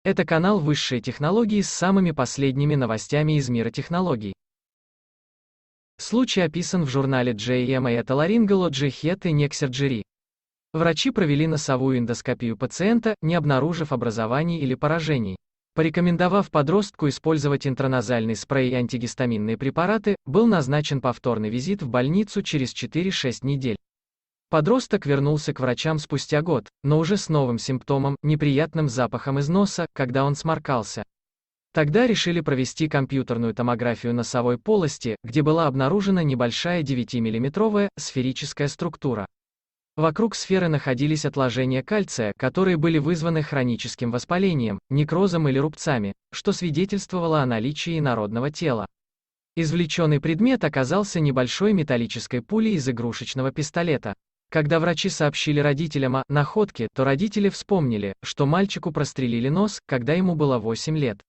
Это канал «Высшие технологии» с самыми последними новостями из мира технологий. Случай описан в журнале JAMA Otolaryngology Head and Neck Surgery. Врачи провели носовую эндоскопию пациента, не обнаружив образований или поражений. Порекомендовав подростку использовать интраназальный спрей и антигистаминные препараты, был назначен повторный визит в больницу через 4-6 недель. Подросток вернулся к врачам спустя год, но уже с новым симптомом, неприятным запахом из носа, когда он сморкался. Тогда решили провести компьютерную томографию носовой полости, где была обнаружена небольшая 9-миллиметровая сферическая структура. Вокруг сферы находились отложения кальция, которые были вызваны хроническим воспалением, некрозом или рубцами, что свидетельствовало о наличии инородного тела. Извлеченный предмет оказался небольшой металлической пулей из игрушечного пистолета. Когда врачи сообщили родителям о находке, то родители вспомнили, что мальчику прострелили нос, когда ему было 8 лет.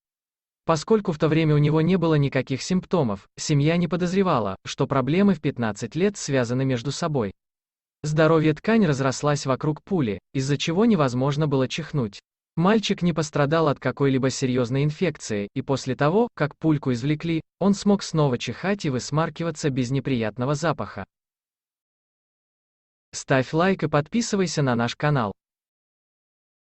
Поскольку в то время у него не было никаких симптомов, семья не подозревала, что проблемы в 15 лет связаны между собой. Здоровье ткань разрослась вокруг пули, из-за чего невозможно было чихнуть. Мальчик не пострадал от какой-либо серьезной инфекции, и после того, как пульку извлекли, он смог снова чихать и высмаркиваться без неприятного запаха. Ставь лайк и подписывайся на наш канал.